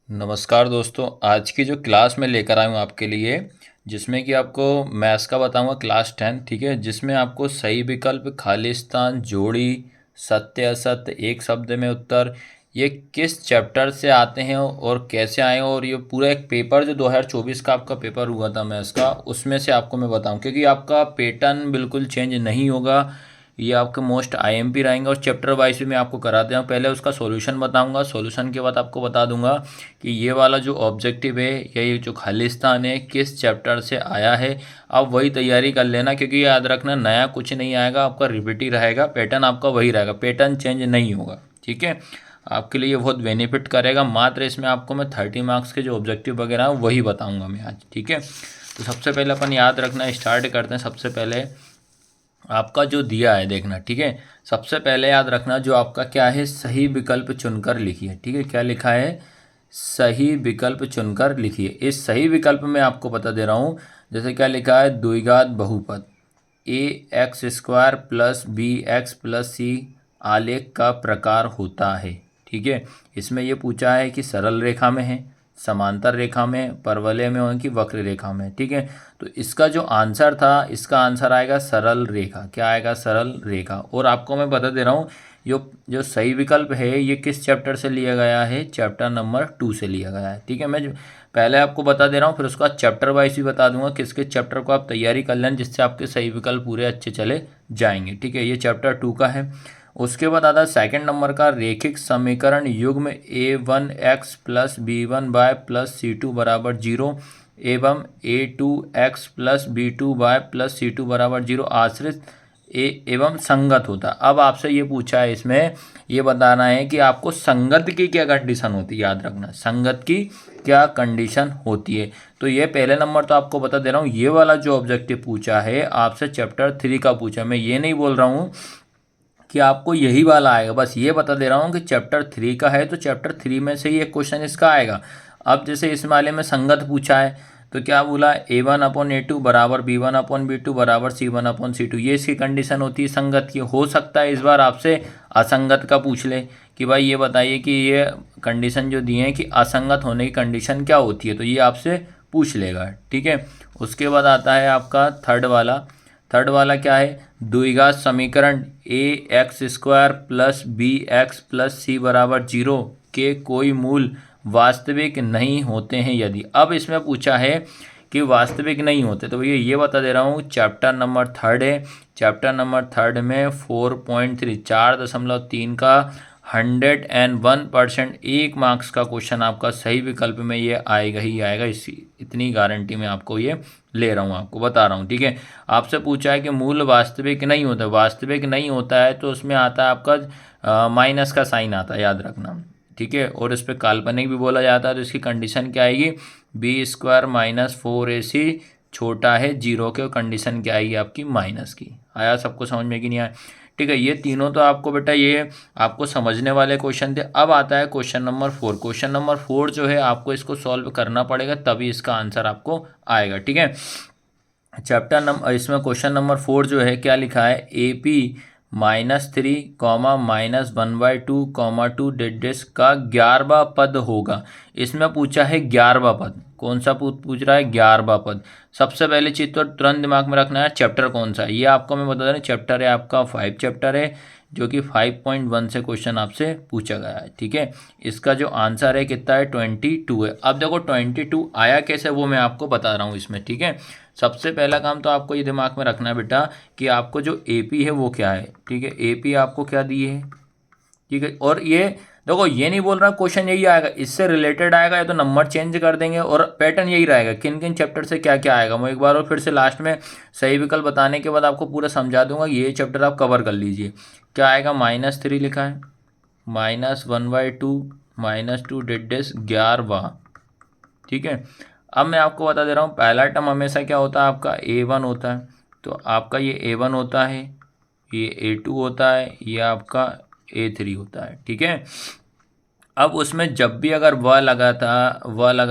नमस्कार दोस्तों, आज की जो क्लास मैं लेकर आया हूँ आपके लिए, जिसमें कि आपको मैथ्स का बताऊंगा क्लास 10। ठीक है, जिसमें आपको सही विकल्प, खालिस्तान, जोड़ी, सत्य असत्य, एक शब्द में उत्तर, ये किस चैप्टर से आते हैं और कैसे आए हैं, और ये पूरा एक पेपर जो 2024 का आपका पेपर हुआ था मैथ्स का, उसमें से आपको मैं बताऊं, क्योंकि आपका पैटर्न बिल्कुल चेंज नहीं होगा। ये आपके मोस्ट आईएमपी रहेंगे और चैप्टर वाइज भी मैं आपको कराते हैं। पहले उसका सॉल्यूशन बताऊंगा, सॉल्यूशन के बाद आपको बता दूंगा कि ये वाला जो ऑब्जेक्टिव है या ये जो खालिस्तान है किस चैप्टर से आया है। आप वही तैयारी कर लेना, क्योंकि याद रखना नया कुछ नहीं आएगा, आपका रिपीट ही रहेगा, पैटर्न आपका वही रहेगा, पैटर्न चेंज नहीं होगा। ठीक है, आपके लिए ये बहुत बेनिफिट करेगा। मात्र इसमें आपको मैं 30 मार्क्स के जो ऑब्जेक्टिव वगैरह हैं वही बताऊँगा मैं आज। ठीक है, तो सबसे पहले अपन याद रखना स्टार्ट करते हैं। सबसे पहले आपका जो दिया है देखना। ठीक है, सबसे पहले याद रखना जो आपका क्या है, सही विकल्प चुनकर लिखिए। ठीक है, क्या लिखा है, सही विकल्प चुनकर लिखिए। इस सही विकल्प में आपको बता दे रहा हूँ, जैसे क्या लिखा है, द्विघात बहुपद A X square plus B X plus C आलेख का प्रकार होता है। ठीक है, इसमें ये पूछा है कि सरल रेखा में है, समांतर रेखा में, परवलय में हो कि वक्र रेखा में। ठीक है, तो इसका जो आंसर था, इसका आंसर आएगा सरल रेखा। क्या आएगा, सरल रेखा। और आपको मैं बता दे रहा हूँ, जो जो सही विकल्प है ये किस चैप्टर से लिया गया है, चैप्टर नंबर 2 से लिया गया है। ठीक है, मैं पहले आपको बता दे रहा हूँ, फिर उसका चैप्टर वाइज भी बता दूंगा किस किस चैप्टर को आप तैयारी कर लें, जिससे आपके सही विकल्प पूरे अच्छे चले जाएंगे। ठीक है, ये चैप्टर 2 का है। उसके बाद आता है सेकंड नंबर का, रेखिक समीकरण युग्म A1 x plus B1 y plus C2 बराबर 0 एवं A2 x plus B2 y plus C2 बराबर 0 आश्रित एवं संगत होता। अब आपसे ये पूछा है, इसमें ये बताना है कि आपको संगत की क्या कंडीशन होती है। याद रखना, संगत की क्या कंडीशन होती है। तो ये पहले नंबर तो आपको बता दे रहा हूँ, ये वाला जो ऑब्जेक्टिव पूछा है आपसे चैप्टर 3 का पूछा। मैं ये नहीं बोल रहा हूँ कि आपको यही वाला आएगा, बस ये बता दे रहा हूँ कि चैप्टर 3 का है तो चैप्टर 3 में से ही एक क्वेश्चन इसका आएगा। अब जैसे इस वाले में संगत पूछा है, तो क्या बोला, A1/A2 बराबर B1/B2 बराबर C1/C2, ये इसकी कंडीशन होती है संगत की। हो सकता है इस बार आपसे असंगत का पूछ ले कि भाई ये बताइए कि ये कंडीशन जो दिए हैं कि असंगत होने की कंडीशन क्या होती है, तो ये आपसे पूछ लेगा। ठीक है, उसके बाद आता है आपका थर्ड वाला क्या है, द्विघात समीकरण A X square plus B X plus C बराबर 0 के कोई मूल वास्तविक नहीं होते हैं यदि। अब इसमें पूछा है कि वास्तविक नहीं होते, तो ये बता दे रहा हूँ, चैप्टर नंबर 3 है। चैप्टर नंबर 3 में 4.3 4.3 का 101% 1 मार्क्स का क्वेश्चन आपका सही विकल्प में ये आएगा ही आएगा। इसी इतनी गारंटी में आपको ये ले रहा हूँ, आपको बता रहा हूँ। ठीक है, आपसे पूछा है कि मूल वास्तविक नहीं होता, वास्तविक नहीं होता है तो उसमें आता है आपका माइनस का साइन आता है, याद रखना। ठीक है, और इस पर काल्पनिक भी बोला जाता है, तो इसकी कंडीशन क्या आएगी, B² - 4AC छोटा है 0 के, कंडीशन क्या आएगी आपकी, माइनस की। आया सबको समझ में कि नहीं आया। ठीक है, ये तीनों तो आपको बेटा ये आपको समझने वाले क्वेश्चन थे। अब आता है क्वेश्चन नंबर 4। क्वेश्चन नंबर 4 जो है आपको इसको सॉल्व करना पड़ेगा, तभी इसका आंसर आपको आएगा। ठीक है, चैप्टर नंबर इसमें क्वेश्चन नंबर 4 जो है क्या लिखा है, AP-3 -1/2 डेडेस का 11वां पद होगा। इसमें पूछा है 11वां पद, कौन सा पूछ रहा है, 11वां पद। सबसे पहले चीज तो तुरंत दिमाग में रखना है, चैप्टर कौन सा है। ये आपको मैं बता दूं, चैप्टर है आपका 5 चैप्टर है, जो कि 5.1 से क्वेश्चन आपसे पूछा गया है। ठीक है, इसका जो आंसर है कितना है, 22 है। अब देखो 22 आया कैसे, वो मैं आपको बता रहा हूँ इसमें। ठीक है, सबसे पहला काम तो आपको ये दिमाग में रखना है बेटा कि आपको जो AP है वो क्या है। ठीक है, AP आपको क्या दी है। ठीक है, और ये देखो, ये नहीं बोल रहा क्वेश्चन यही आएगा, इससे रिलेटेड आएगा, या तो नंबर चेंज कर देंगे, और पैटर्न यही रहेगा किन किन चैप्टर से क्या क्या आएगा। मैं एक बार और फिर से लास्ट में सही विकल्प बताने के बाद आपको पूरा समझा दूंगा, ये चैप्टर आप कवर कर लीजिए। क्या आएगा, -3 लिखा है, -1/2 -2 डेडेस 11वां। ठीक है, अब मैं आपको बता दे रहा हूँ, पहला टर्म हमेशा क्या होता है आपका, A1 होता है। तो आपका ये A1 होता है, ये A2 होता है, ये आपका A3 होता है। ठीक है, अब उसमें जब भी अगर व लगा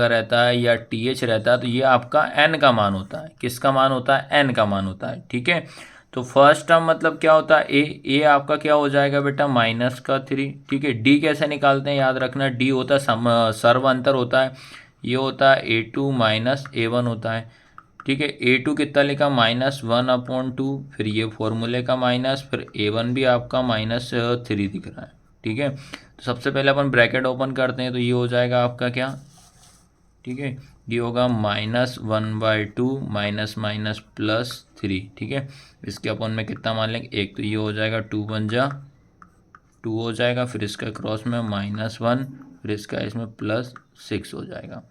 रहता है या TH रहता है, तो ये आपका N का मान होता है। किसका मान होता है, N का मान होता है। ठीक है, तो फर्स्ट टर्म मतलब क्या होता है, ए आपका क्या हो जाएगा बेटा माइनस का 3, ठीक है। डी कैसे निकालते हैं याद रखना, डी होता है सर्व अंतर होता है, ये होता है A2 माइनस A1 होता है, ठीक है। A2 कितना लिखा -1/2, फिर ये फॉर्मूले का माइनस, फिर A1 भी आपका -3 दिख रहा है, ठीक है। तो सबसे पहले अपन ब्रैकेट ओपन करते हैं, तो ये हो जाएगा आपका क्या, ठीक है, ये होगा -1/2 माइनस माइनस +3, ठीक है। इसके अपन में कितना मान लेंगे 1, तो ये हो जाएगा 2 बन जा 2 हो जाएगा, फिर इसका क्रॉस में -1, फिर इसका इसमें +6 हो जाएगा,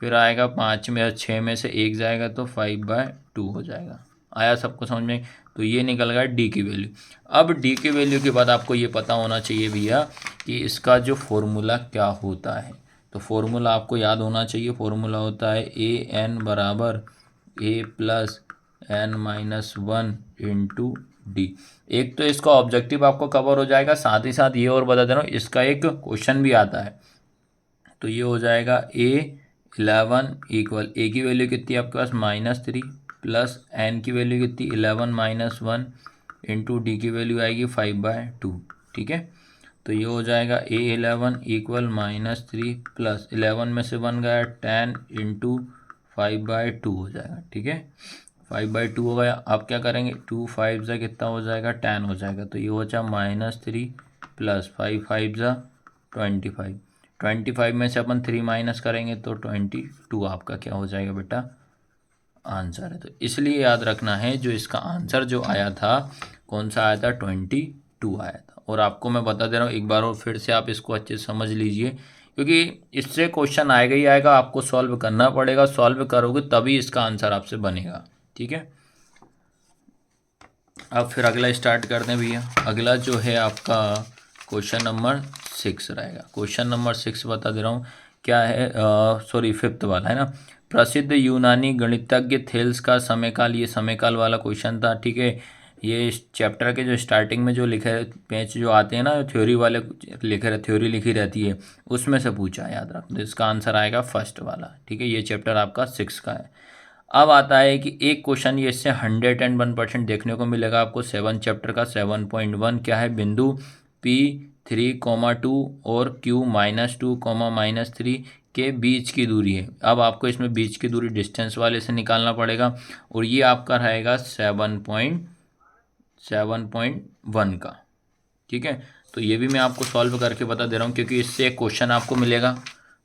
फिर आएगा 5 में 6 में से 1 जाएगा तो 5/2 हो जाएगा। आया सबको समझ में? तो ये निकल गया डी की वैल्यू। अब डी की वैल्यू के बाद आपको ये पता होना चाहिए भैया कि इसका जो फॉर्मूला क्या होता है। तो फॉर्मूला आपको याद होना चाहिए, फॉर्मूला होता है AN बराबर A+N-1 इंटू डी। एक तो इसका ऑब्जेक्टिव आपको कवर हो जाएगा, साथ ही साथ ये और बता दे रहा हूँ इसका एक क्वेश्चन भी आता है। तो ये हो जाएगा A11 इक्वल ए की वैल्यू कितनी है आपके पास -3 प्लस एन की वैल्यू कितनी 11-1 इंटू डी की वैल्यू आएगी 5/2, ठीक है। तो ये हो जाएगा A11 इक्वल -3 प्लस 11 में से 1 गया 10 इंटू 5/2 हो जाएगा, ठीक है। 5/2 हो गया। अब क्या करेंगे 2 5 जा कितना हो जाएगा 10 हो जाएगा, तो ये हो जाएगा -3 प्लस 5 5 जा 25, 25 में से अपन 3 माइनस करेंगे तो 22 आपका क्या हो जाएगा बेटा आंसर है। तो इसलिए याद रखना है जो इसका आंसर जो आया था कौन सा आया था 22 आया था। और आपको मैं बता दे रहा हूँ एक बार और फिर से आप इसको अच्छे से समझ लीजिए, क्योंकि इससे क्वेश्चन आएगा ही आएगा, आपको सॉल्व करना पड़ेगा, सॉल्व करोगे तभी इसका आंसर आपसे बनेगा, ठीक है। अब फिर अगला स्टार्ट करते हैं भैया। अगला जो है आपका क्वेश्चन नंबर 6 रहेगा। क्वेश्चन नंबर 6 बता दे रहा हूँ क्या है, सॉरी 5th वाला है ना। प्रसिद्ध यूनानी गणितज्ञ थेल्स का समयकाल, ये समयकाल वाला क्वेश्चन था, ठीक है। ये इस चैप्टर के जो स्टार्टिंग में जो लिखे पेज जो आते हैं ना, थ्योरी वाले थ्योरी लिखी रहती है उसमें से पूछा, याद रख। तो इसका आंसर आएगा फर्स्ट वाला, ठीक है। ये चैप्टर आपका 6 का है। अब आता है कि एक क्वेश्चन ये इससे 101% देखने को मिलेगा आपको 7 चैप्टर का 7.1 क्या है, बिंदु P3, 2 और Q-2, -3 के बीच की दूरी है। अब आपको इसमें बीच की दूरी डिस्टेंस वाले से निकालना पड़ेगा, और ये आपका रहेगा 7.1 का, ठीक है। तो ये भी मैं आपको सॉल्व करके बता दे रहा हूँ, क्योंकि इससे एक क्वेश्चन आपको मिलेगा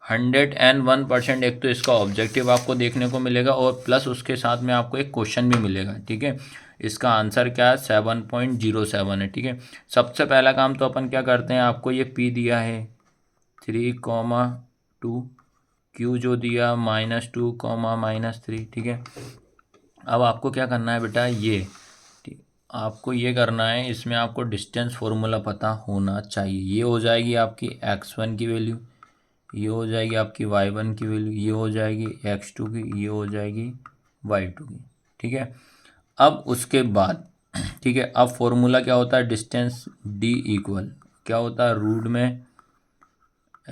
101%। एक तो इसका ऑब्जेक्टिव आपको देखने को मिलेगा और प्लस उसके साथ में आपको एक क्वेश्चन भी मिलेगा, ठीक है। इसका आंसर क्या है 7.07 है, ठीक है। सबसे पहला काम तो अपन क्या करते हैं, आपको ये P दिया है 3, 2, Q जो दिया -2, -3, ठीक है। अब आपको क्या करना है बेटा, ये आपको ये करना है, इसमें आपको डिस्टेंस फार्मूला पता होना चाहिए। ये हो जाएगी आपकी x1 की वैल्यू, ये हो जाएगी आपकी y1 की वैल्यू, ये हो जाएगी x2 की, ये हो जाएगी y2 की, ठीक है। अब उसके बाद ठीक है, अब फॉर्मूला क्या होता है, डिस्टेंस d इक्वल क्या होता है, रूट में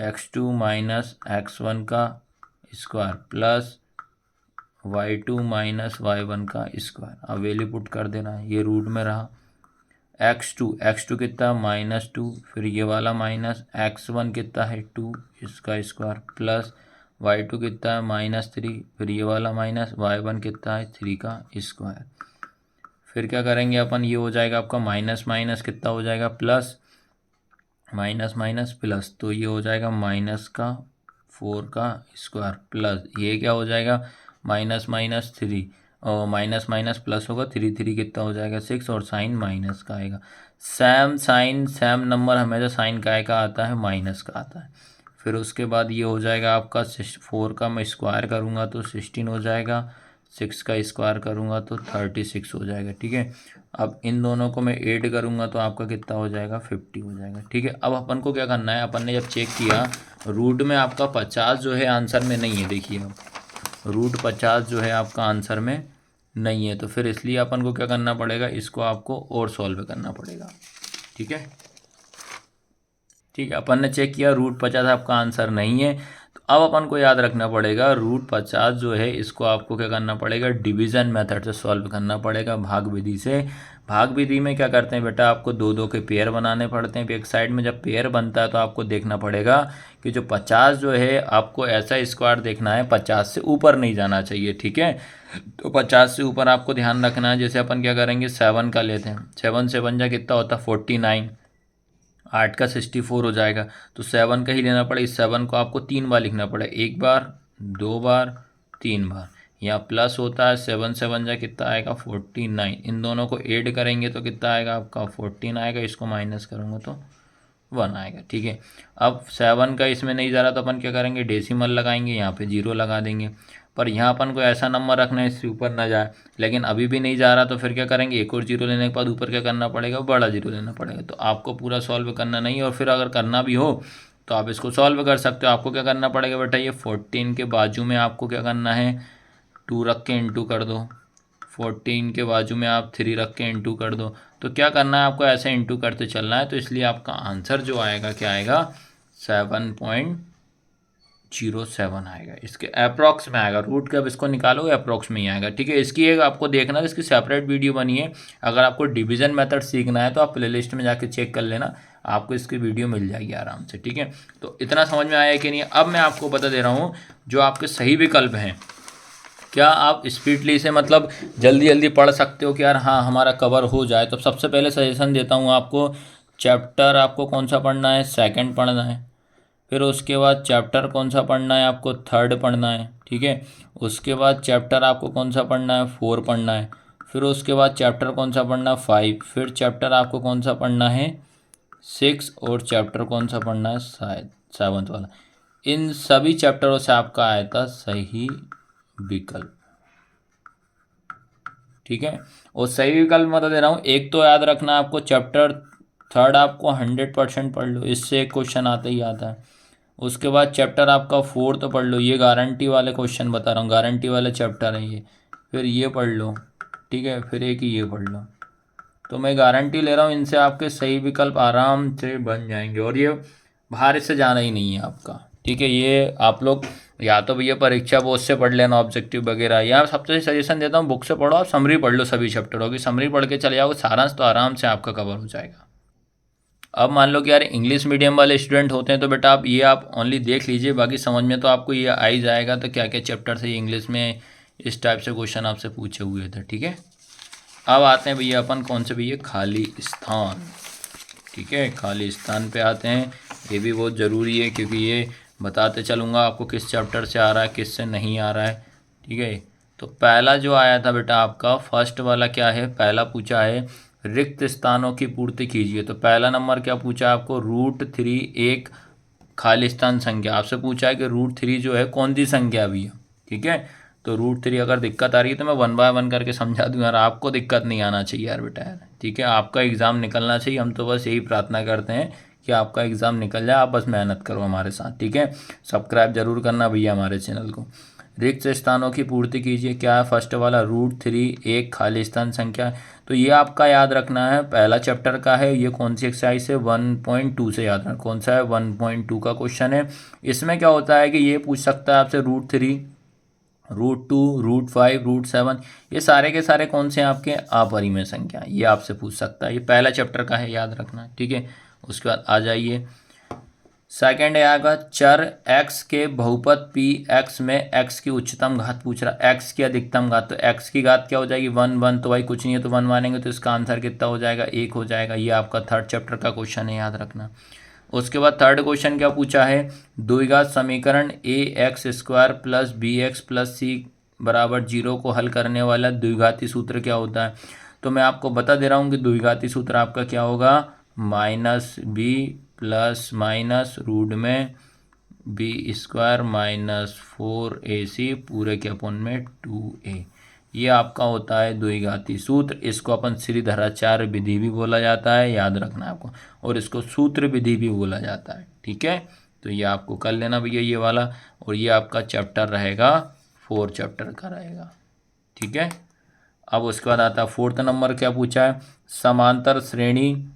x2 माइनस x1 का square plus y2 minus y1 का स्क्वायर। अब वैल्यू पुट कर देना है, ये रूट में रहा x2 कितना -2, फिर ये वाला माइनस x1 कितना है 2 इसका स्क्वायर प्लस y2 कितना है -3, फिर ये वाला माइनस y1 कितना है 3 का स्क्वायर। फिर क्या करेंगे अपन, ये हो जाएगा आपका माइनस माइनस कितना हो जाएगा प्लस, माइनस माइनस प्लस, तो ये हो जाएगा -4 का स्क्वायर प्लस ये क्या हो जाएगा -3 और माइनस माइनस प्लस होगा 3 कितना हो जाएगा 6, और साइन माइनस का आएगा। सेम नंबर हमेशा साइन का आता है माइनस का आता है। फिर उसके बाद ये हो जाएगा आपका 4 का मैं स्क्वायर करूँगा तो 16 हो जाएगा, 6 का स्क्वायर करूँगा तो 36 हो जाएगा, ठीक है। अब इन दोनों को मैं ऐड करूँगा तो आपका कितना हो जाएगा 50 हो जाएगा, ठीक है। अब अपन को क्या करना है, अपन ने जब चेक किया रूट में आपका 50 जो है आंसर में नहीं है, देखिए अब रूट 50 जो है आपका आंसर में नहीं है, तो फिर इसलिए अपन को क्या करना पड़ेगा, इसको आपको और सॉल्व करना पड़ेगा, ठीक है। ठीक है, अपन ने चेक किया रूट 50 आपका आंसर नहीं है, अब अपन को याद रखना पड़ेगा √50 जो है इसको आपको क्या करना पड़ेगा, डिवीज़न मेथड से सॉल्व करना पड़ेगा, भाग विधि से। भाग विधि में क्या करते हैं बेटा, आपको दो दो के पेयर बनाने पड़ते हैं। एक साइड में जब पेयर बनता है तो आपको देखना पड़ेगा कि जो 50 जो है आपको ऐसा स्क्वायर देखना है, 50 से ऊपर नहीं जाना चाहिए, ठीक है। तो 50 से ऊपर आपको ध्यान रखना है। जैसे अपन क्या करेंगे, 7 का लेते हैं, 7 से बन जा कितना होता है 49, 8 का 64 हो जाएगा, तो 7 का ही लेना पड़ेगा। 7 को आपको 3 बार लिखना पड़ेगा, 1 बार, 2 बार, 3 बार। यहाँ प्लस होता है, 7 से बन जाए कितना आएगा 49। इन दोनों को ऐड करेंगे तो कितना आएगा आपका 14 आएगा, इसको माइनस करूँगा तो 1 आएगा, ठीक है। अब 7 का इसमें नहीं जा रहा तो अपन क्या करेंगे, डेसिमल लगाएंगे, यहाँ पे 0 लगा देंगे। पर यहाँ अपन को ऐसा नंबर रखना है इससे ऊपर ना जाए, लेकिन अभी भी नहीं जा रहा तो फिर क्या करेंगे, एक और 0 लेने के बाद ऊपर क्या करना पड़ेगा, बड़ा 0 लेना पड़ेगा। तो आपको पूरा सॉल्व करना नहीं, और फिर अगर करना भी हो तो आप इसको सॉल्व कर सकते हो। आपको क्या करना पड़ेगा बेटा, ये 14 के बाजू में आपको क्या करना है, 2 रख के इंटू कर दो। 14 के बाजू में आप 3 रख के इंटू कर दो। तो क्या करना है आपको, ऐसे इंटू करते चलना है। तो इसलिए आपका आंसर जो आएगा क्या आएगा, 7.07 आएगा। इसके अप्रॉक्स में आएगा, रूट के अब इसको निकालो अप्रॉक्स में ही आएगा, ठीक है। इसकी एक आपको देखना है, इसकी सेपरेट वीडियो बनी है। अगर आपको डिवीजन मेथड सीखना है तो आप प्लेलिस्ट में जाके चेक कर लेना, आपको इसकी वीडियो मिल जाएगी आराम से, ठीक है। तो इतना समझ में आया कि नहीं। अब मैं आपको बता दे रहा हूँ जो आपके सही विकल्प हैं, क्या आप स्पीडली से मतलब जल्दी जल्दी पढ़ सकते हो कि यार हाँ हमारा कवर हो जाए। तो सबसे पहले सजेशन देता हूँ आपको, चैप्टर आपको कौन सा पढ़ना है, सेकंड पढ़ना है। फिर उसके बाद चैप्टर कौन सा पढ़ना है आपको, थर्ड पढ़ना है, ठीक है। उसके बाद चैप्टर आपको कौन सा पढ़ना है, 4 पढ़ना है। फिर उसके बाद चैप्टर कौन सा पढ़ना है, 5। फिर चैप्टर आपको कौन सा पढ़ना है, 6। और चैप्टर कौन सा पढ़ना है, शायद 7th वाला। इन सभी चैप्टरों से आपका आया था सही विकल्प, ठीक है। और सही विकल्प मैं बता दे रहा हूँ, एक तो याद रखना आपको, चैप्टर थर्ड आपको 100% पढ़ लो, इससे एक क्वेश्चन आता ही आता है। उसके बाद चैप्टर आपका 4 तो पढ़ लो, ये गारंटी वाले क्वेश्चन बता रहा हूँ, गारंटी वाले चैप्टर है ये। फिर ये पढ़ लो, ठीक है। फिर एक ही ये पढ़ लो। तो मैं गारंटी ले रहा हूँ इनसे आपके सही विकल्प आराम से बन जाएंगे, और ये बाहर से जाना ही नहीं है आपका, ठीक है। ये आप लोग या तो भैया परीक्षा बोर्ड से पढ़ लेना ऑब्जेक्टिव वगैरह, या सबसे सजेशन देता हूँ बुक से पढ़ो, आप समरी पढ़ लो सभी चैप्टरों की, समरी पढ़ के चले जाओ, सारांश तो आराम से आपका कवर हो जाएगा। अब मान लो कि यार इंग्लिश मीडियम वाले स्टूडेंट होते हैं तो बेटा आप ओनली देख लीजिए, बाकी समझ में तो आपको ये आ ही जाएगा। तो क्या क्या चैप्टर से इंग्लिश में इस टाइप से क्वेश्चन आपसे पूछे हुए थे, ठीक है। अब आते हैं भैया अपन कौन से भैया, खाली स्थान, ठीक है। खाली स्थान पे आते हैं, ये भी बहुत ज़रूरी है क्योंकि ये बताते चलूँगा आपको किस चैप्टर से आ रहा है किस से नहीं आ रहा है, ठीक है। तो पहला जो आया था बेटा आपका फर्स्ट वाला क्या है, पहला पूछा है रिक्त स्थानों की पूर्ति कीजिए। तो पहला नंबर क्या पूछा आपको, √3 एक खाली स्थान संख्या। आपसे पूछा है कि √3 जो है कौन सी संख्या भी है, ठीक है। तो √3 अगर दिक्कत आ रही है तो मैं 1 बाय 1 करके समझा दूँ यार, आपको दिक्कत नहीं आना चाहिए यार बेटा यार, ठीक है। आपका एग्ज़ाम निकलना चाहिए, हम तो बस यही प्रार्थना करते हैं कि आपका एग्ज़ाम निकल जाए, आप बस मेहनत करो हमारे साथ, ठीक है। सब्सक्राइब जरूर करना भैया हमारे चैनल को। रिक्त स्थानों की पूर्ति कीजिए, क्या है फर्स्ट वाला, √3 एक खाली स्थान संख्या। तो ये आपका याद रखना है, पहला चैप्टर का है, ये कौन सी एक्सरसाइज है 1.2 से याद रखना, कौन सा है 1.2 का क्वेश्चन है। इसमें क्या होता है कि ये पूछ सकता है आपसे √3, √2, √5, √7, ये सारे के सारे कौन से हैं आपके अपरिमेय संख्या, ये आपसे पूछ सकता है। ये पहला चैप्टर का है, याद रखना, ठीक है। उसके बाद आ जाइए सेकंड आएगा, चर x के बहुपद p x में x की उच्चतम घात पूछ रहा, x की अधिकतम घात। तो x की घात क्या हो जाएगी 1 1, तो भाई कुछ नहीं है तो 1 मानेंगे, तो इसका आंसर कितना हो जाएगा 1 हो जाएगा। ये आपका थर्ड चैप्टर का क्वेश्चन है, याद रखना। उसके बाद थर्ड क्वेश्चन क्या पूछा है, द्विघात समीकरण ax² + bx + c बराबर 0 को हल करने वाला द्विघाती सूत्र क्या होता है। तो मैं आपको बता दे रहा हूँ कि द्विघाती सूत्र आपका क्या होगा, -b प्लस माइनस रूट में b² - 4ac पूरे के अपन में 2a, ये आपका होता है द्विघाती सूत्र। इसको अपन श्रीधराचार्य विधि भी बोला जाता है, याद रखना आपको, और इसको सूत्र विधि भी बोला जाता है, ठीक है। तो ये आपको कर लेना भैया ये वाला, और ये आपका चैप्टर रहेगा 4 चैप्टर का रहेगा, ठीक है। अब उसके बाद आता है 4th नंबर, क्या पूछा है, समांतर श्रेणी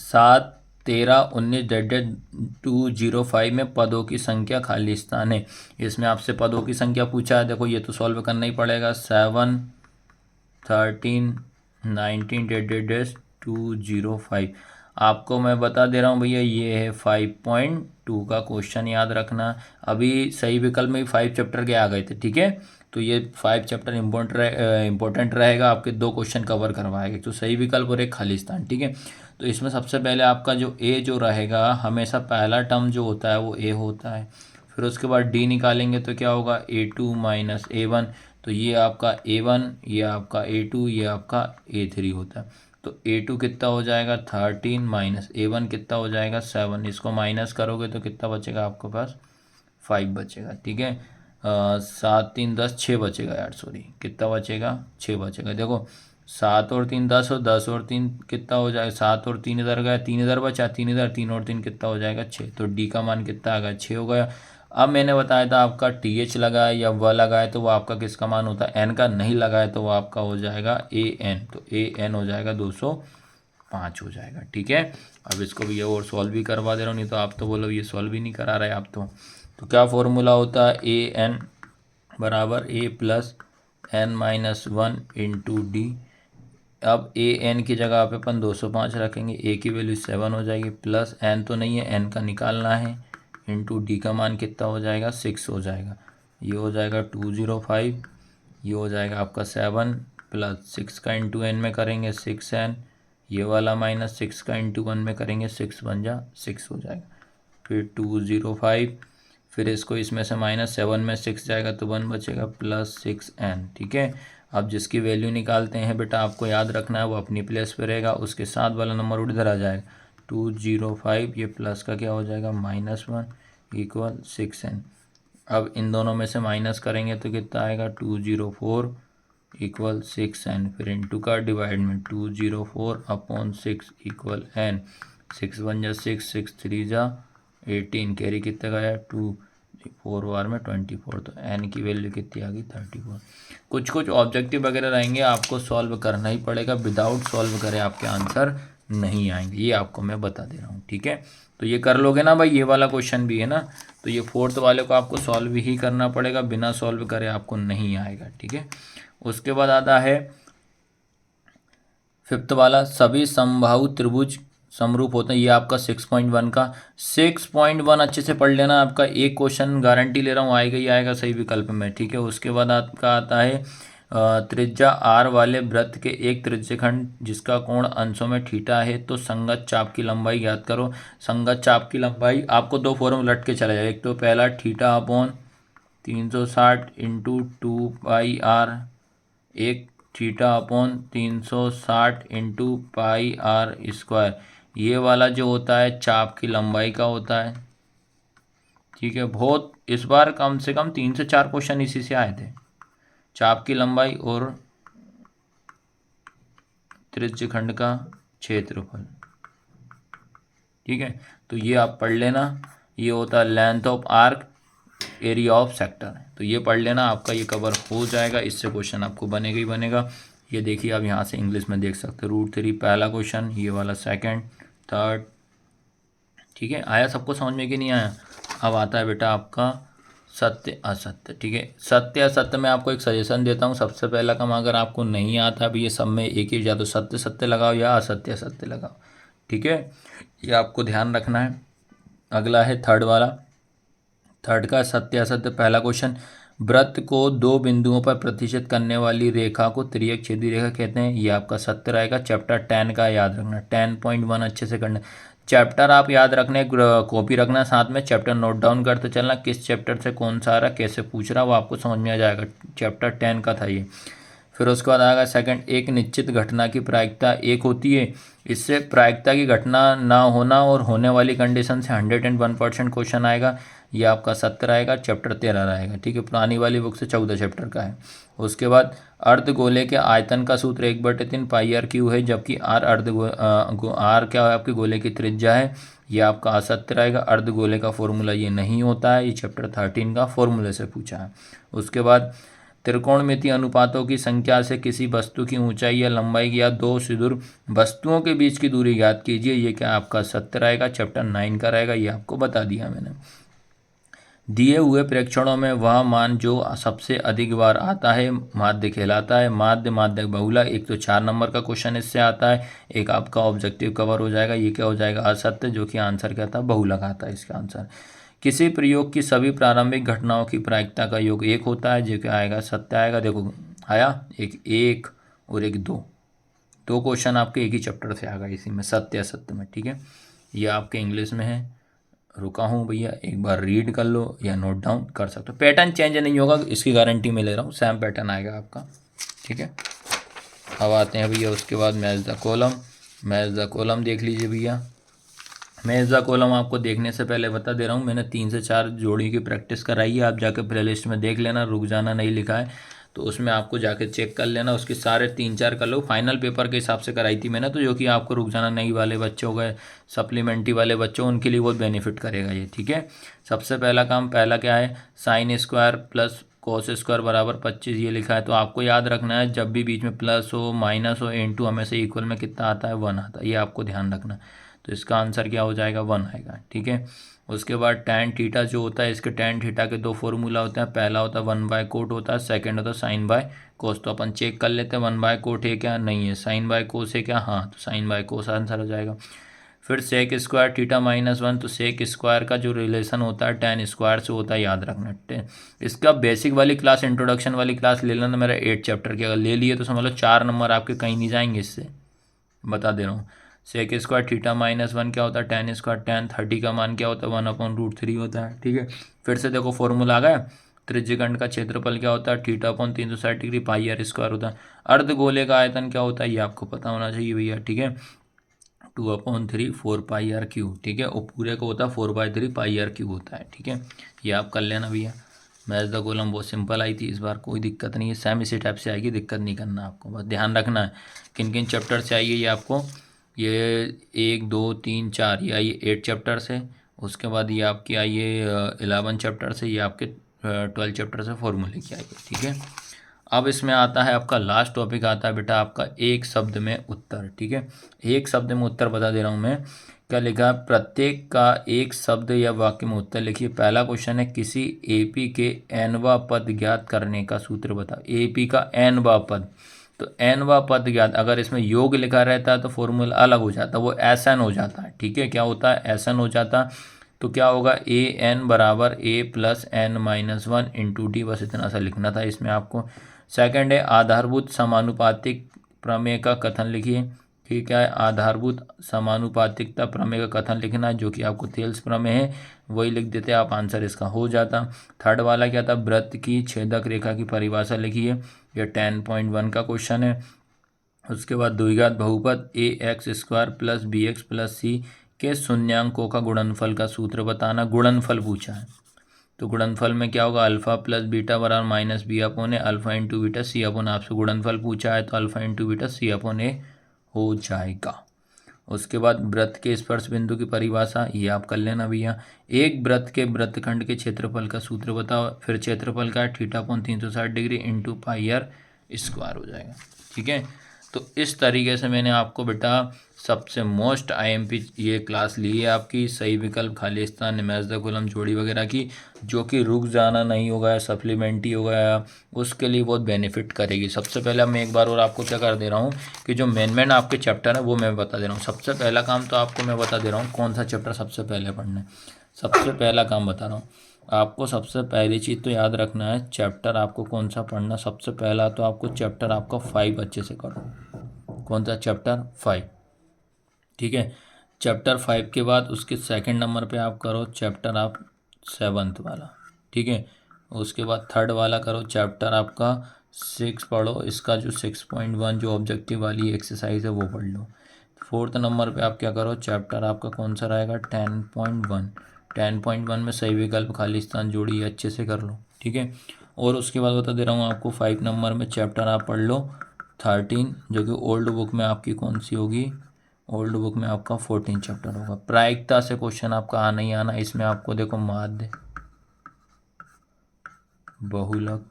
7 13 19 में पदों की संख्या खाली स्थान है। इसमें आपसे पदों की संख्या पूछा है, देखो ये तो सॉल्व करना ही पड़ेगा। 7 13 19 205 आपको मैं बता दे रहा हूँ भैया, ये है 5.2 का क्वेश्चन, याद रखना। अभी सही विकल्प में 5 चैप्टर के आ गए थे, ठीक है। तो ये 5 चैप्टर इंपॉर्टेंट रहेगा, आपके 2 क्वेश्चन कवर करवाएंगे, तो सही विकल्प और एक खाली स्थान, ठीक है। तो इसमें सबसे पहले आपका जो ए जो रहेगा, हमेशा पहला टर्म जो होता है वो ए होता है। फिर उसके बाद डी निकालेंगे तो क्या होगा, A2 माइनस A1। तो ये आपका A1, ये आपका A2, ये आपका A3 होता है। तो A2 कितना हो जाएगा 13 माइनस A1 कितना हो जाएगा 7। इसको माइनस करोगे तो कितना बचेगा आपके पास 5 बचेगा, ठीक है। 7 3 10 6 बचेगा यार, सॉरी, कितना बचेगा 6 बचेगा। देखो 7 और 3 10 और 10 और 3 कितना हो जाएगा, 7 और 3 इधर गया, 3 इधर बचा, 3 इधर, 3 और 3 कितना हो जाएगा 6। तो डी का मान कितना आ गया 6 हो गया। अब मैंने बताया था आपका TH लगाए या व लगाए तो वो आपका किसका मान होता है, एन का। नहीं लगाए तो वो आपका हो जाएगा AN। तो AN हो जाएगा 205 हो जाएगा, ठीक है। अब इसको भी ये और सॉल्व भी करवा दे रहा हूँ, नहीं तो आप तो बोलो ये सॉल्व भी नहीं करा रहे आप तो क्या फॉर्मूला होता है, AN बराबर A plus N minus 1 into D. अब AN की जगह पे अपन 205 रखेंगे, A की वैल्यू 7 हो जाएगी, प्लस N तो नहीं है, N का निकालना है, इंटू डी का मान कितना हो जाएगा 6 हो जाएगा। ये हो जाएगा 205, ये हो जाएगा आपका 7 प्लस 6 का इंटू एन में करेंगे 6n, ये वाला माइनस 6 का इंटू 1 में करेंगे 6 बन जा 6 हो जाएगा। फिर 205, फिर इसको इसमें से माइनस 7 में 6 जाएगा तो 1 बचेगा प्लस 6n, ठीक है। अब जिसकी वैल्यू निकालते हैं बेटा, आपको याद रखना है वो अपनी प्लेस पे रहेगा, उसके साथ वाला नंबर उधर आ जाएगा 205, ये प्लस का क्या हो जाएगा -1 इक्वल 6n। अब इन दोनों में से माइनस करेंगे तो कितना आएगा 204 इक्वल 6n। फिर इंटू का डिवाइड में 204 अपॉन 6 इक्वल n। 6 1 जा 6, 6 3 जा 18, कैरी कितना गया 2, 4 बार में 24, तो n की वैल्यू कितनी आ गई 34। कुछ कुछ ऑब्जेक्टिव वगैरह रहेंगे, आपको सॉल्व करना ही पड़ेगा, विदाउट सॉल्व करे आपके आंसर नहीं आएंगे, ये आपको मैं बता दे रहा हूँ, ठीक है। तो ये कर लोगे ना भाई, ये वाला क्वेश्चन भी है ना, तो ये 4th वाले को आपको सॉल्व ही करना पड़ेगा, बिना सॉल्व करे आपको नहीं आएगा, ठीक है। उसके बाद आता है 5th वाला, सभी समबाहु त्रिभुज समरूप होते हैं। ये आपका 6.1 का 6.1 अच्छे से पढ़ लेना, आपका एक क्वेश्चन गारंटी ले रहा हूँ आएगा ही आएगा सही विकल्प में, ठीक है। उसके बाद आपका आता है त्रिज्या R वाले वृत्त के एक त्रिज्यखंड जिसका कोण अंशों में थीटा है, तो संगत चाप की लंबाई ज्ञात करो। संगत चाप की लंबाई आपको 2 फॉर्मूला लट के चले जाए, एक तो पहला थीटा अपॉन 360 इंटू 2πr, एक थीटा अपॉन 360 इंटू πr²। ये वाला जो होता है चाप की लंबाई का होता है, ठीक है। बहुत इस बार कम से कम 3 से 4 क्वेश्चन इसी से आए थे, चाप की लंबाई और त्रिज्यखंड का क्षेत्रफल, ठीक है। तो ये आप पढ़ लेना, ये होता है length of arc, area of sector, तो ये पढ़ लेना, आपका ये कवर हो जाएगा, इससे क्वेश्चन आपको बनेगा ही बनेगा। ये देखिए आप यहाँ से इंग्लिश में देख सकते हो, √3 पहला क्वेश्चन, ये वाला सेकंड, थर्ड, ठीक है। आया सबको समझ में कि नहीं आया। अब आता है बेटा आपका सत्य असत्य, ठीक है। सत्य असत्य में आपको एक सजेशन देता हूँ, सबसे पहला काम अगर आपको नहीं आता अभी ये सब में एक ही, या तो सत्य सत्य लगाओ या असत्य असत्य लगाओ, ठीक है। ये आपको ध्यान रखना है। अगला है थर्ड वाला, थर्ड का सत्य असत्य पहला क्वेश्चन, वृत्त को 2 बिंदुओं पर प्रतिष्ठित करने वाली रेखा को तिर्यक छेदी रेखा कहते हैं। ये आपका सत्य रहेगा। चैप्टर 10 का याद रखना, 10.1 अच्छे से करना। चैप्टर आप याद रखने, कॉपी रखना साथ में, चैप्टर नोट डाउन करते चलना, किस चैप्टर से कौन सा आ रहा कैसे पूछ रहा वो आपको समझ में आ जाएगा। चैप्टर 10 का था ये। फिर उसके बाद आएगा सेकंड, एक निश्चित घटना की प्रायिकता 1 होती है। इससे प्रायिकता की घटना ना होना और होने वाली कंडीशन से 101% क्वेश्चन आएगा। ये आपका 17 आएगा, चैप्टर 13 रहेगा, ठीक है। पुरानी वाली बुक से 14 चैप्टर का है। उसके बाद अर्धगोले के आयतन का सूत्र 1/3 πr³ है, जबकि आर क्या है आपके गोले की त्रिज्या है। ये आपका असत्य रहेगा। अर्धगोले का फॉर्मूला ये नहीं होता है, ये चैप्टर 13 का फॉर्मूले से पूछा है। उसके बाद त्रिकोणमितीय अनुपातों की संख्या से किसी वस्तु की ऊंचाई या लंबाई या दो सुदूर वस्तुओं के बीच की दूरी ज्ञात कीजिए। ये क्या आपका सत्य रहेगा, चैप्टर 9 का रहेगा, ये आपको बता दिया मैंने। दिए हुए प्रेक्षणों में वह मान जो सबसे अधिक बार आता है माध्य कहलाता है। माध्य माध्यक बहुलक, एक तो 4 नंबर का क्वेश्चन इससे आता है। एक आपका ऑब्जेक्टिव कवर हो जाएगा। ये क्या हो जाएगा, असत्य, जो कि आंसर क्या था, बहुलक आता है इसका आंसर। किसी प्रयोग की सभी प्रारंभिक घटनाओं की प्रायिकता का योग 1 होता है, जो क्या आएगा, सत्य आएगा। देखो आया एक और एक दो क्वेश्चन आपके एक ही चैप्टर से आ गए इसी में, सत्य असत्य में, ठीक है। ये आपके इंग्लिश में है। रुका हूँ भैया, एक बार रीड कर लो या नोट डाउन कर सकते हो। पैटर्न चेंज नहीं होगा, इसकी गारंटी मैं ले रहा हूँ, सेम पैटर्न आएगा आपका, ठीक है। अब आते हैं भैया उसके बाद match the column. Match the column देख लीजिए भैया। मैच द कॉलम आपको देखने से पहले बता दे रहा हूँ, मैंने 3 से 4 जोड़ी की प्रैक्टिस कराई है। आप जाकर प्ले लिस्ट में देख लेना, रुक जाना नहीं लिखा है तो उसमें आपको जाके चेक कर लेना। उसके सारे 3-4 कर लो, फाइनल पेपर के हिसाब से कराई थी मैंने, तो जो कि आपको रुक जाना नहीं वाले बच्चे हो गए, सप्लीमेंट्री वाले बच्चों, उनके लिए बहुत बेनिफिट करेगा ये, ठीक है। सबसे पहला काम, पहला क्या है, sine square plus cos square बराबर 25, ये लिखा है। तो आपको याद रखना है, जब भी बीच में प्लस हो माइनस हो इनटू हमेशा इक्वल में कितना आता है, 1 आता है, ये आपको ध्यान रखना। तो इसका आंसर क्या हो जाएगा, 1 आएगा, ठीक है। उसके बाद टैन थीटा जो होता है, इसके टैन थीटा के 2 फॉर्मूला होते हैं। पहला होता है 1/कोट होता है, सेकंड होता है साइन बाय कोस। तो अपन चेक कर लेते हैं 1/कोट है क्या, नहीं है। साइन बाय कोस है क्या, हाँ, तो साइन बाय कोस आंसर हो जाएगा। फिर सेक स्क्वायर थीटा -1, तो सेक स्क्वायर का जो रिलेशन होता है टैन स्क्वायर से होता है, याद रखना। इसका बेसिक वाली क्लास, इंट्रोडक्शन वाली क्लास ले लेना, मेरा 8 चैप्टर के, अगर ले लिए तो समझ लो 4 नंबर आपके कहीं नहीं जाएंगे इससे, बता दे रहा हूँ। सेक स्क्वायर थीटा -1 क्या होता है, टैन स्क्वायर टैन 30 का मान क्या होता है, 1/√3 होता है, ठीक है। फिर से देखो फॉर्मूला आ गया। त्रिज्यखंड का क्षेत्रफल क्या होता है, θ/360 पाई आर स्क्वायर होता है। अर्धगोले का आयतन क्या होता है, ये आपको पता होना चाहिए भैया, ठीक है। 2/3 4 पाई आर क्यूब, ठीक है। और पूरे को होता है 4/3 पाई आर क्यूब होता है, ठीक है। ये आप कर लेना भैया। मैच द कॉलम बहुत सिंपल आई थी इस बार, कोई दिक्कत नहीं है। सेम इसी टाइप से आएगी, दिक्कत नहीं करना आपको, बस ध्यान रखना है किन किन चैप्टर से आइए ये आपको। ये 1 2 3 4 ये आइए 8 चैप्टर से। उसके बाद ये आपकी आइए 11 चैप्टर से, ये आपके 12 चैप्टर से फॉर्मूले की आइए, ठीक है। अब इसमें आता है आपका लास्ट टॉपिक, आता है बेटा आपका एक शब्द में उत्तर, ठीक है। एक शब्द में उत्तर बता दे रहा हूँ मैं, क्या लिखा है, प्रत्येक का एक शब्द या वाक्य में उत्तर लिखिए। पहला क्वेश्चन है, किसी एपी के एनवा पद ज्ञात करने का सूत्र बताओ। एपी का एनवा पद, तो एनवा पद ज्ञात, अगर इसमें योग लिखा रहता है तो फॉर्मूला अलग हो जाता है, वो एसएन हो जाता है, ठीक है। क्या होता है, एसएन हो जाता। तो क्या होगा, ए एन बराबर ए प्लस एन -1 इंटू डी, बस इतना सा लिखना था इसमें आपको। सेकंड है, आधारभूत समानुपातिक प्रमेय का कथन लिखिए, ठीक है। आधारभूत समानुपातिकता प्रमेय का कथन लिखना है, जो कि आपको थेल्स प्रमेय है, वही लिख देते आप, आंसर इसका हो जाता। थर्ड वाला क्या था, वृत्त की छेदक रेखा की परिभाषा लिखिए, यह 10.1 का क्वेश्चन है। उसके बाद द्विघात बहुपद ax² plus bx plus c के शून्यांकों का गुणनफल का सूत्र बताना। गुणनफल पूछा है, तो गुणनफल में क्या होगा, अल्फा प्लस बीटा बराबर -b/a, alpha into beta c/a। आपसे गुणनफल पूछा है तो अल्फा इंटू बीटा c/a हो जाएगा। उसके बाद वृत्त के स्पर्श बिंदु की परिभाषा, ये आप कर लेना भैया। एक वृत्त के वृत्तखंड के क्षेत्रफल का सूत्र बताओ। फिर क्षेत्रफल का θ/360 इंटू पाई आर स्क्वायर हो जाएगा, ठीक है। तो इस तरीके से मैंने आपको बेटा सबसे मोस्ट आईएमपी ये क्लास ली है आपकी, सही विकल्प, खाली स्थान, मैच द कॉलम, जोड़ी वगैरह की, जो कि रुक जाना नहीं होगा, सप्लीमेंट्री हो गया, उसके लिए बहुत बेनिफिट करेगी। सबसे पहले मैं एक बार और आपको क्या कर दे रहा हूँ कि जो मेन आपके चैप्टर है वो मैं बता दे रहा हूँ। सबसे पहला काम तो आपको मैं बता दे रहा हूँ कौन सा चैप्टर सबसे पहले पढ़ना है। सबसे पहला काम बता रहा हूँ आपको, सबसे पहली चीज़ तो याद रखना है, चैप्टर आपको कौन सा पढ़ना। सबसे पहला तो आपको चैप्टर आपका 5 अच्छे से करो। कौन सा, चैप्टर 5, ठीक है। चैप्टर 5 के बाद उसके सेकंड नंबर पे आप करो चैप्टर आप 7th वाला, ठीक है। उसके बाद थर्ड वाला करो चैप्टर आपका 6 पढ़ो, इसका जो 6.1 जो ऑब्जेक्टिव वाली एक्सरसाइज है वो पढ़ लो। फोर्थ नंबर पे आप क्या करो, चैप्टर आपका कौन सा रहेगा, 10.1। 10.1 में सही विकल्प खाली स्थान जोड़ी अच्छे से कर लो, ठीक है। और उसके बाद बता दे रहा हूँ आपको 5 नंबर में चैप्टर आप पढ़ लो 13, जो कि ओल्ड बुक में आपकी कौन सी होगी, ओल्ड बुक में आपका 14 चैप्टर होगा। प्रायिकता से क्वेश्चन आपका आना ही आना। इसमें आपको देखो माध्य, बहुलक,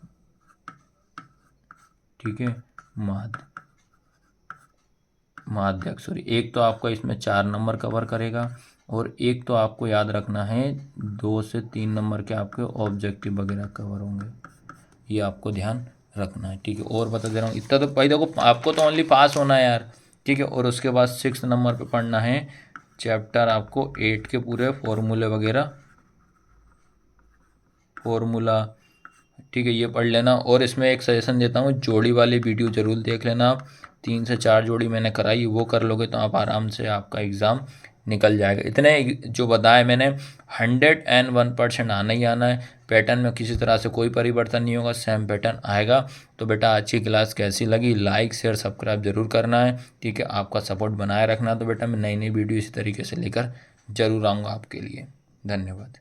ठीक है, माध्यक सूर्य। एक तो आपको इसमें 4 नंबर कवर करेगा और एक तो आपको याद रखना है 2 से 3 नंबर के आपके ऑब्जेक्टिव वगैरह कवर होंगे, ये आपको ध्यान रखना है। ठीक है, और बता दे रहा हूँ इतना तो भाई देखो, आपको तो ओनली पास होना है यार। ठीक है, और उसके बाद 6 नंबर पे पढ़ना है चैप्टर आपको 8 के पूरे फॉर्मूले वगैरह, फॉर्मूला। ठीक है, ये पढ़ लेना। और इसमें एक सजेशन देता हूँ, जोड़ी वाली वीडियो ज़रूर देख लेना आप। 3 से 4 जोड़ी मैंने कराई, वो कर लोगे तो आप आराम से आपका एग्ज़ाम निकल जाएगा। इतने जो बताए मैंने 101% आना ही आना है। पैटर्न में किसी तरह से कोई परिवर्तन नहीं होगा, सेम पैटर्न आएगा। तो बेटा आज की क्लास कैसी लगी, लाइक शेयर सब्सक्राइब जरूर करना है। ठीक है, आपका सपोर्ट बनाए रखना। तो बेटा मैं नई नई वीडियो इसी तरीके से लेकर ज़रूर आऊँगा आपके लिए। धन्यवाद।